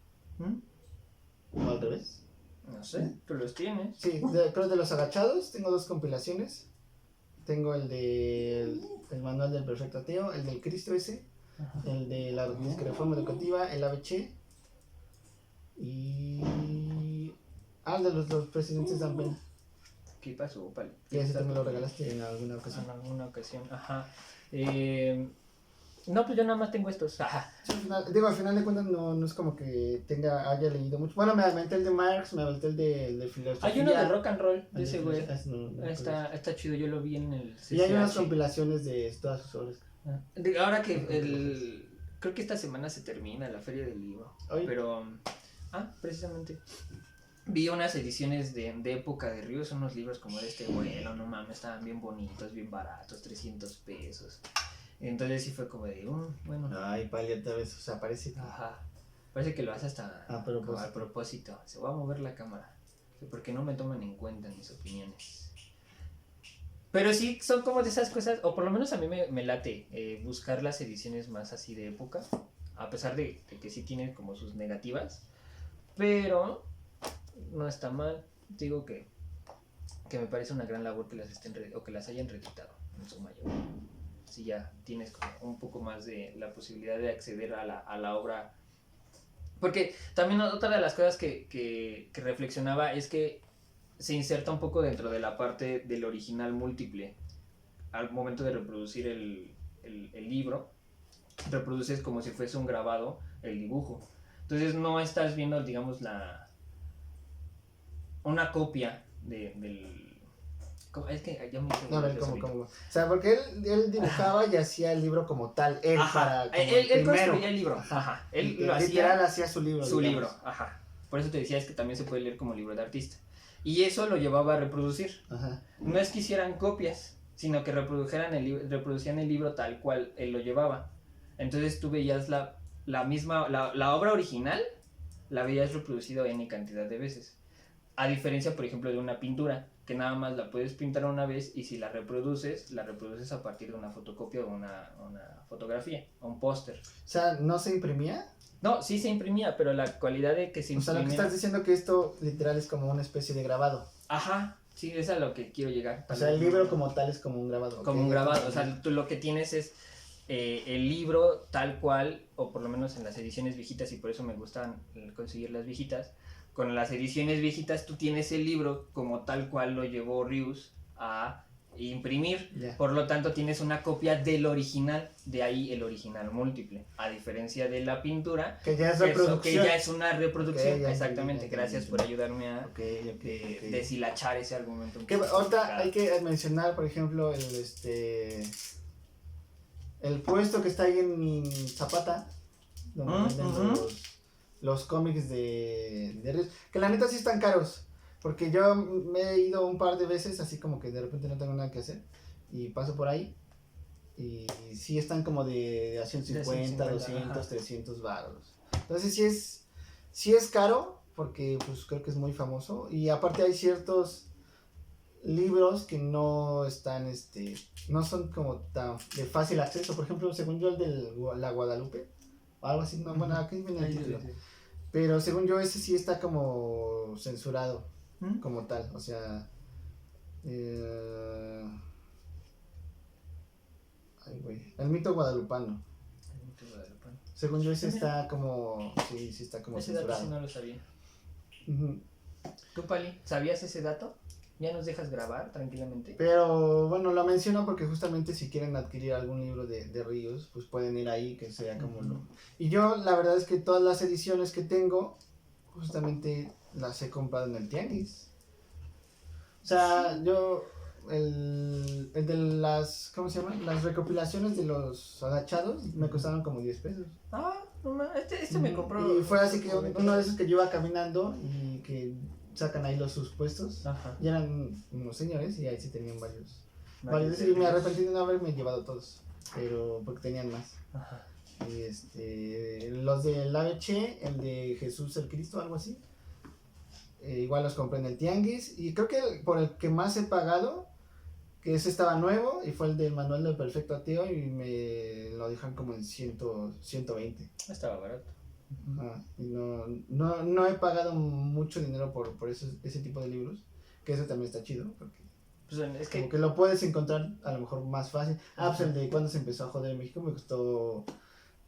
¿O al revés? No sé, tú los tienes. Sí, creo de los agachados, tengo 2 compilaciones. Tengo el manual del perfecto ateo, el del Cristo ese, ajá, el de la reforma educativa, el ABC, y el de los presidentes dan pena. ¿Qué pasó, Pali? Que ese también lo regalaste en alguna ocasión. En alguna ocasión, ajá. No, pues yo nada más tengo estos. Ajá. Sí, al final de cuentas no es como que haya leído mucho. Bueno, me aventé el de Marx, me aventé el de filosofía. Hay uno de rock and roll de ese güey. Está chido, yo lo vi en el CCH. Y hay unas compilaciones de todas sus obras. Ahora que creo que esta semana se termina la Feria del Libro. ¿Oye? Pero, precisamente. Vi unas ediciones de época de Ríos, unos libros como de este vuelo, no mames, estaban bien bonitos, bien baratos, 300 pesos. Entonces sí fue como de, bueno. Ay, Pali, otra vez, o sea, parece que... Ajá, parece que lo hace hasta a propósito. Se va a mover la cámara, porque no me toman en cuenta mis opiniones. Pero sí, son como de esas cosas, o por lo menos a mí me late buscar las ediciones más así de época, a pesar de que sí tienen como sus negativas, pero no está mal. Digo que me parece una gran labor que las hayan reeditado en su mayoría. Si ya tienes como un poco más de la posibilidad de acceder a la obra. Porque también otra de las cosas que reflexionaba es que se inserta un poco dentro de la parte del original múltiple. Al momento de reproducir el libro, reproduces como si fuese un grabado el dibujo. Entonces no estás viendo, digamos, una copia del... Es que ya me hice... No, ¿cómo? O sea, porque él dibujaba y hacía el libro como tal. Él construía el libro. Ajá. Él lo literal hacía su libro. Su libro, ajá. Por eso te decía, es que también se puede leer como libro de artista. Y eso lo llevaba a reproducir. Ajá. No es que hicieran copias, sino que reproducían el libro tal cual él lo llevaba. Entonces tú veías la misma, la obra original, la veías reproducido N cantidad de veces. A diferencia, por ejemplo, de una pintura, que nada más la puedes pintar una vez y si la reproduces a partir de una fotocopia o una fotografía, o un póster. O sea, ¿no se imprimía? No, sí se imprimía, pero la cualidad de que se imprimía... O sea, lo que estás diciendo que esto literal es como una especie de grabado. Ajá, sí, es a lo que quiero llegar. O sea, el libro como tal es como un grabado. Como un grabado, o sea, tú lo que tienes es el libro tal cual, o por lo menos en las ediciones viejitas, y por eso me gustan conseguir las viejitas. Con las ediciones viejitas tú tienes el libro como tal cual lo llevó Rius a imprimir, Ya. por lo tanto tienes una copia del original, de ahí el original múltiple, a diferencia de la pintura, Que ya es que reproducción. ya es una reproducción. Ok, ya Exactamente, entendí, gracias por ayudarme a Ok. deshilachar ese argumento. un Que poco ahorita complicado. hay que mencionar, por ejemplo, el puesto que está ahí en Zapata, donde venden los cómics de Ríos, que la neta sí están caros, porque yo me he ido un par de veces, así como que de repente no tengo nada que hacer, y paso por ahí, y sí están como de a 150, 200, ajá. 300 baros. Entonces sí es caro, porque pues creo que es muy famoso, y aparte hay ciertos libros que no están, no son como tan de fácil acceso. Por ejemplo, según yo el de la Guadalupe, o algo así, no, bueno, aquí viene el título. Pero según yo ese sí está como censurado, como tal, o sea, ay, güey, el mito guadalupano. Según yo ese está como, sí está como Ese dato censurado. sí no lo sabía. Ujú. ¿Tú, Pali, sabías ese dato? ¿Ya nos dejas grabar tranquilamente? Pero bueno, lo menciono porque justamente si quieren adquirir algún libro de Ríos, pues pueden ir ahí, que sea como lo... Y yo la verdad es que todas las ediciones que tengo, justamente las he comprado en el tianguis. O sea, yo, el de las, ¿cómo se llama? Las recopilaciones de los agachados me costaron como 10 pesos. Ah, no, este me compró. Y fue así que uno de esos que yo iba caminando y que sacan ahí sus puestos. Ajá. Y eran unos señores y ahí sí tenían varios. Varios Y me arrepentí de no haberme llevado todos, pero porque tenían más. Ajá. Y los del ABC, el de Jesús el Cristo, algo así. Igual los compré en el tianguis. Y creo que por el que más he pagado, que ese estaba nuevo, y fue el del Manual del Perfecto Ateo, y me lo dejan como en 120. Estaba barato. Y no he pagado mucho dinero por ese tipo de libros, que eso también está chido, porque Pues es que como que lo puedes encontrar a lo mejor más fácil. Pues el de cuando se empezó a joder en México me costó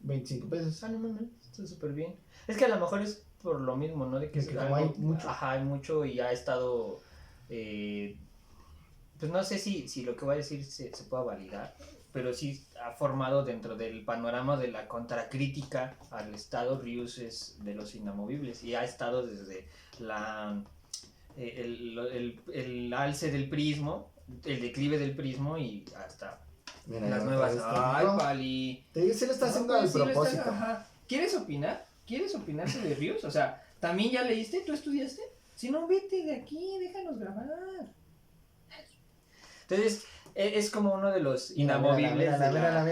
25 pesos. no mames, está súper bien. Es que a lo mejor es por lo mismo, ¿no? De que Es que como hay mucho. Ajá, hay mucho y ha estado... pues no sé si lo que voy a decir se pueda validar, pero sí ha formado dentro del panorama de la contracrítica al Estado. Ríos es de los inamovibles y ha estado desde el alce del prismo, el declive del prismo y hasta... Mira, las ya nuevas. otra vez Ay, Pali. te digo, sí lo está haciendo al Sí lo está- propósito. ajá. ¿Quieres opinar? ¿Quieres opinar sobre Ríos? O sea, ¿también ya leíste? ¿Tú estudiaste? Si no, vete de aquí, déjanos grabar. Entonces, es como uno de los inamovibles. Mira.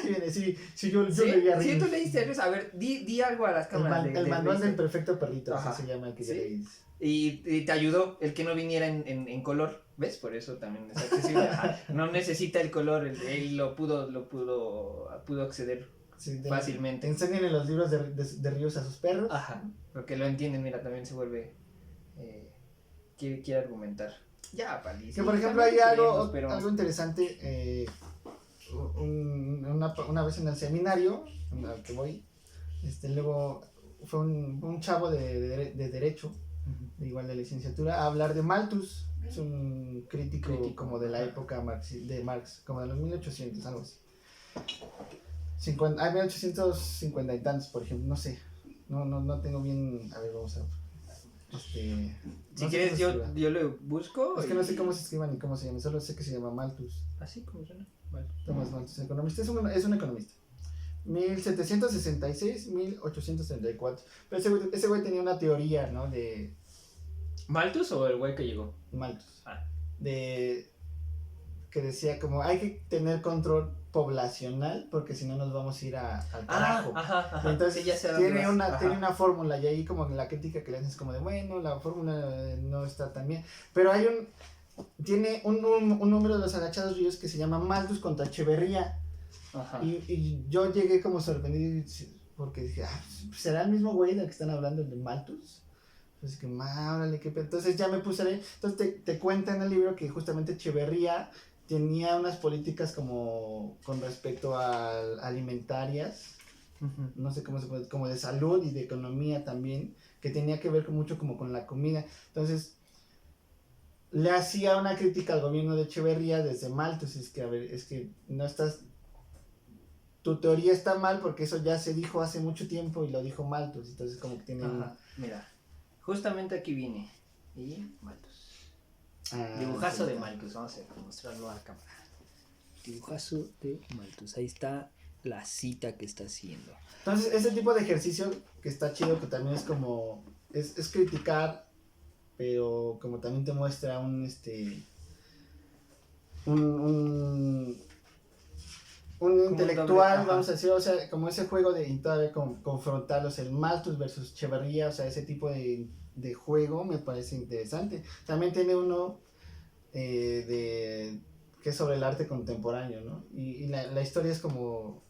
Viene, sí, yo ¿Sí? leí a Sí, Ríos. tú leíste Ríos. A ver, di algo a las cámaras. El manual Ríos. del perfecto perrito, Ajá. así se llama el que Sí. yo leí. Y te ayudó el que no viniera en color. ¿Ves? Por eso también es accesible. Ajá. No necesita el color. Él lo pudo acceder Sí, fácilmente. Enséñenle los libros de Ríos a sus perros. Ajá, porque lo entienden, mira, también se vuelve, quiere argumentar. Ya, Pali. Que por ejemplo hay algo interesante, una vez en el seminario al que voy, luego fue un chavo de derecho, igual de licenciatura, a hablar de Malthus, es un crítico como de la época de Marx, como de los 1800, algo así. 1850 y tantos, por ejemplo, no sé, no tengo bien, a ver, vamos a ver. Si quieres yo lo busco. Es que no sé cómo se escriban ni cómo se llama, solo sé que se llama Malthus. Así como suena. Thomas Malthus, economista, es un economista. 1766-1834. Pero ese güey tenía una teoría, ¿no? De ¿Malthus o el güey que llegó? Malthus. Ah. Que decía como hay que tener control poblacional porque si no nos vamos a ir al carajo. Ajá. Entonces Sí, ya sé tiene una fórmula y ahí como la crítica que le hacen es como de bueno, la fórmula no está tan bien. Pero tiene un número de los agachados ríos que se llama Malthus contra Echeverría. Ajá. Y yo llegué como sorprendido porque dije, ¿será el mismo güey del que están hablando, el de Malthus? Pues que, órale, qué pedo. Entonces ya me puse a leer. Entonces te cuenta en el libro que justamente Echeverría tenía unas políticas como con respecto a alimentarias, no sé cómo se puede, como de salud y de economía también, que tenía que ver mucho como con la comida. Entonces, le hacía una crítica al gobierno de Echeverría desde Malthus. Es que, a ver, es que no estás... Tu teoría está mal porque eso ya se dijo hace mucho tiempo y lo dijo Malthus. Entonces como que tiene... Mira, justamente aquí vine. Y Malthus. Dibujazo de Malthus. Vamos a mostrarlo a cámara. Dibujazo de Malthus. Ahí está la cita que está haciendo. Entonces ese tipo de ejercicio que está chido, que también es como... Es criticar, pero como también te muestra un intelectual, vamos a decir, o sea, como ese juego de todavía confrontarlos, el Malthus versus Echeverría, o sea, ese tipo de juego me parece interesante. También tiene uno que es sobre el arte contemporáneo, ¿no? Y la historia es como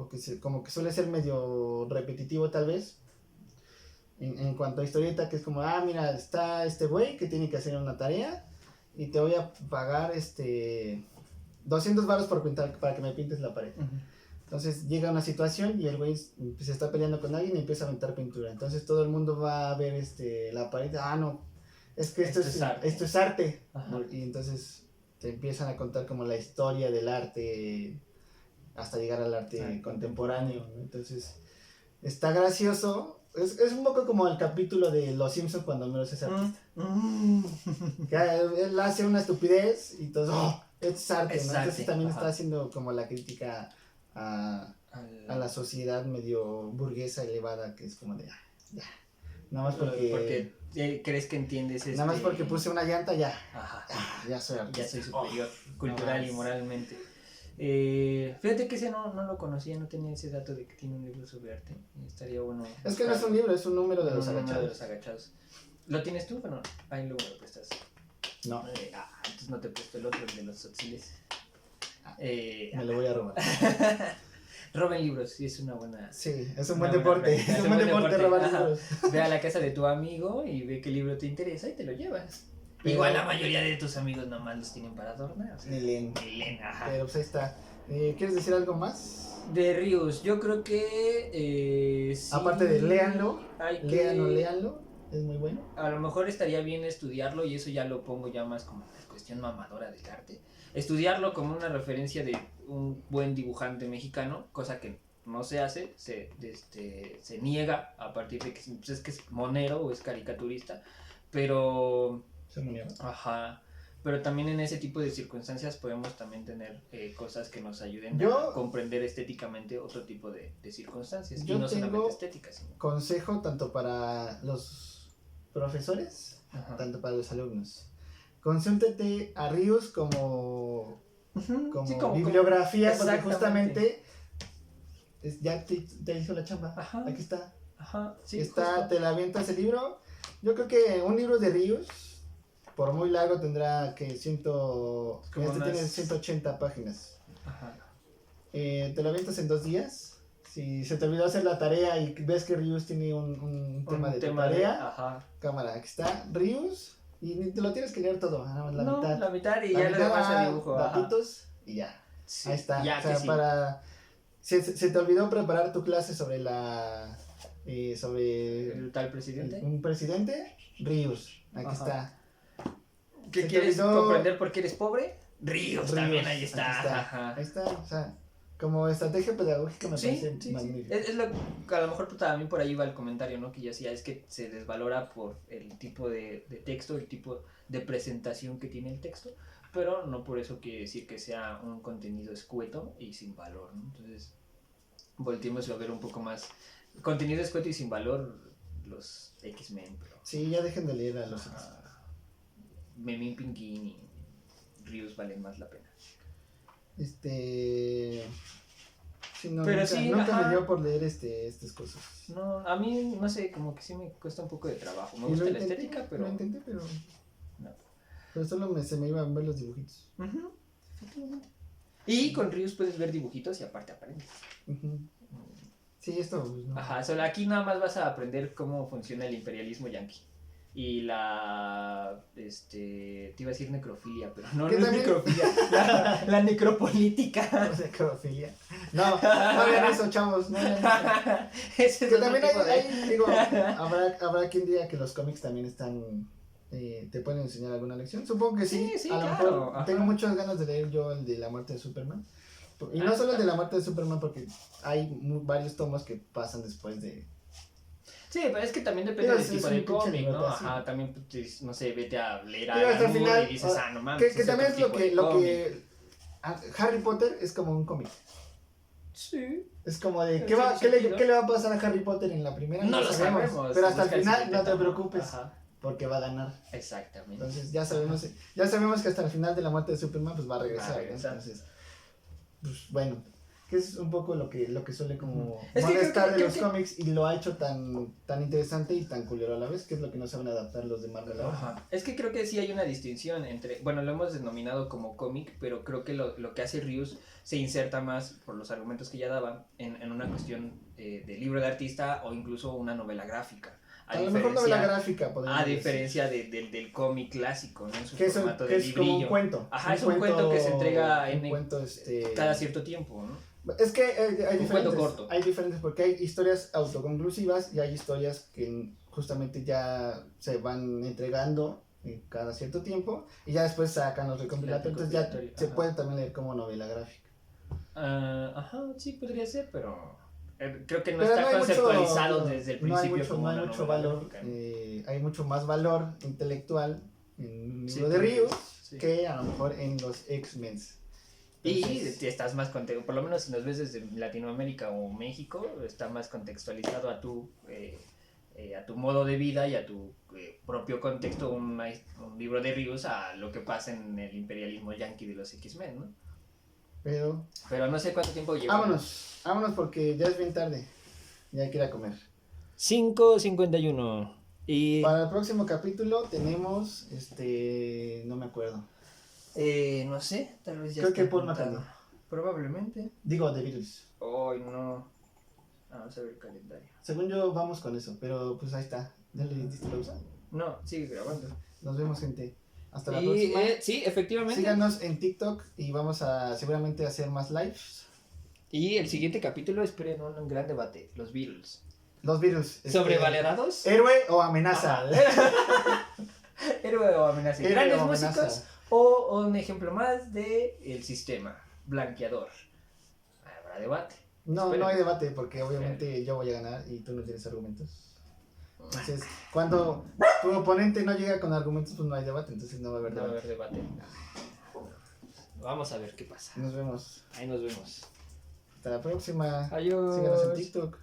que suele ser medio repetitivo tal vez, en cuanto a historieta, que es como, mira, está este güey que tiene que hacer una tarea y te voy a pagar 200 varos por pintar, para que me pintes la pared. Entonces llega una situación y el güey se está peleando con alguien y empieza a aventar pintura. Entonces todo el mundo va a ver la pared. No, es que esto es arte. Y entonces te empiezan a contar como la historia del arte hasta llegar al arte contemporáneo, ¿no? Entonces está gracioso. Es un poco como el capítulo de Los Simpsons cuando Homero es artista. Que él hace una estupidez y todos, es arte, ¿no? Entonces también está haciendo como la crítica a la sociedad medio burguesa elevada, que es como de, ya. Nada más porque crees que entiendes nada más porque puse una llanta, ya. Ya soy superior, cultural y moralmente. Fíjate que ese no lo conocía, no tenía ese dato de que tiene un libro sobre arte. Estaría bueno. Es que no es un libro, es un número de los agachados. ¿Lo tienes tú? Bueno, ahí luego lo prestas. No. Entonces no te presto el otro, el de los Tzotziles. Me lo voy a robar. Roben libros, sí, es una buena. Sí, es un buen deporte. Es un buen deporte robar libros. Ve a la casa de tu amigo y ve qué libro te interesa y te lo llevas. Igual la mayoría de tus amigos nomás los tienen para adornar. O sea, ni leen, ajá. Pero pues ahí está. ¿Quieres decir algo más? De Rius, yo creo que sí. Aparte de léanlo, léanlo, es muy bueno. A lo mejor estaría bien estudiarlo, y eso ya lo pongo ya más como la cuestión mamadora del arte. Estudiarlo como una referencia de un buen dibujante mexicano, cosa que no se hace, se niega a partir de que pues es que es monero o es caricaturista, pero... Ajá. Pero también en ese tipo de circunstancias podemos también tener cosas que nos ayuden a comprender estéticamente otro tipo de circunstancias. Yo y no tengo solamente estéticas. Sino... consejo tanto para los profesores, tanto para los alumnos. Consúltate a Rius como bibliografía, porque justamente ya te hizo la chamba. Aquí está. Sí, te la avientas el libro. Yo creo que un libro de Rius, por muy largo, tendrá que tiene 180 páginas. Te lo avientas en 2 días. Si se te olvidó hacer la tarea y ves que Rius tiene un tema de tarea, cámara, aquí está Rius, y ni te lo tienes que leer todo, nada más la mitad y ya lo demás a dibujo. Datitos y ya. Sí, ahí está. Ya, o sea, para... Se te olvidó preparar tu clase sobre sobre el tal presidente. Un presidente, Rius, aquí está. ¿Qué quieres comprender por qué eres pobre? Rius también, ahí está. Ahí está, o sea, como estrategia pedagógica me parece magnífico. Es lo que a lo mejor también por ahí va el comentario, ¿no? Que ya decía, es que se desvalora por el tipo de texto, el tipo de presentación que tiene el texto, pero no por eso quiere decir que sea un contenido escueto y sin valor, ¿no? Entonces, volteemos a ver un poco más. Contenido escueto y sin valor, los X-Men, pero... Sí, ya dejen de leer a los X-Men. Memín Pinguín y Rius valen más la pena. Sí, no, pero nunca me dio por leer estas cosas. No, a mí, no sé, como que sí me cuesta un poco de trabajo. Me gusta la estética, pero... Lo intenté, pero... No. Pero solo se me iban a ver los dibujitos. Y con Rius puedes ver dibujitos y aparte aprendes. Sí, esto... Pues, no. Ajá, solo aquí nada más vas a aprender cómo funciona el imperialismo yanqui. Y te iba a decir necrofilia, pero no es necrofilia, la necropolítica. Necrofilia. No hagan eso, chavos, no hagan eso. Que también hay, digo, habrá quien diga que los cómics también están te pueden enseñar alguna lección. Supongo que sí. Sí, a lo claro, mejor ajá. tengo muchas ganas de leer yo el de la muerte de Superman. Y no solo el de la muerte de Superman, porque hay varios tomos que pasan después de... Sí, pero es que también depende Pero del es tipo un de pinche cómic, ¿no? librote, Ajá, sí. también, pues, no sé, vete a leer Pero a hasta el Alan Moore final, y dices, no mames, que también es lo otro tipo de cómic. Harry Potter es como un cómic. Sí. Es como de, En ¿qué cierto sentido. le va a pasar a Harry Potter en la primera? No lo sabemos. Pero hasta el busca final siguiente no te tomo. preocupes, Ajá, porque va a ganar. exactamente. Entonces ya sabemos que hasta el final de la muerte de Superman pues va a regresar. Va a regresar. ¿no? Entonces, pues bueno, que es un poco lo que suele como Es que molestar de creo los que- cómics y lo ha hecho tan interesante y tan culero a la vez, que es lo que no saben adaptar los de Marvel ahora. Ajá. Es que creo que sí hay una distinción entre, bueno, lo hemos denominado como cómic, pero creo que lo que hace Rius se inserta más, por los argumentos que ya daba, en una cuestión de libro de artista o incluso una novela gráfica. A lo mejor novela gráfica podemos A decir. diferencia del cómic clásico, ¿no? En su Que formato que de es como un librillo. cuento. Ajá, es un cuento que se entrega un en cuento, cada cierto tiempo, ¿no? Es que hay Un cuento diferentes. corto. Hay diferentes porque hay historias autoconclusivas y hay historias que justamente ya se van entregando en cada cierto tiempo y ya después sacan los recopilatorios. Entonces ya recopilatorio, se ajá. puede también leer como novela gráfica. Ajá, sí, podría ser, pero creo que no Pero está no hay conceptualizado desde el no hay principio mucho, como no hay una mucho novela valor, gráfica, ¿no? hay mucho más valor intelectual en un Sí, libro de Ryu sí. que a lo mejor en los X-Men. Y Entonces, estás más por lo menos si nos ves desde Latinoamérica o México, está más contextualizado a tu modo de vida y a tu propio contexto un libro de Rius a lo que pasa en el imperialismo yanqui de los X-Men, ¿no? Pero no sé cuánto tiempo lleva. vámonos porque ya es bien tarde y hay que ir a comer. 5:51. Y Para el próximo capítulo tenemos, no me acuerdo. No sé, tal vez ya Creo que está Paul apuntado. McCartney. Probablemente. Digo, The Beatles. Ay, no. Vamos a ver el calendario. Según yo vamos con eso, pero pues ahí está. ¿Ya le diste pausa? No, sigue grabando. Nos vemos, gente. Hasta la y próxima. sí, efectivamente. Síganos en TikTok y vamos a seguramente hacer más lives. Y el siguiente capítulo esperen un gran debate, los Beatles. Los Beatles. ¿Sobrevalorados? ¿Héroe o amenaza? Héroe o amenaza. Héroe Grandes o amenaza. músicos o un ejemplo más de el sistema blanqueador. Habrá debate. No Esperen. hay debate porque obviamente yo voy a ganar y tú no tienes argumentos. Entonces, cuando tu oponente no llega con argumentos, pues no hay debate, entonces no va a haber No va a debate. haber debate. Vamos a ver qué pasa. Nos vemos. Ahí nos vemos. Hasta la próxima. Adiós. Síganos en TikTok.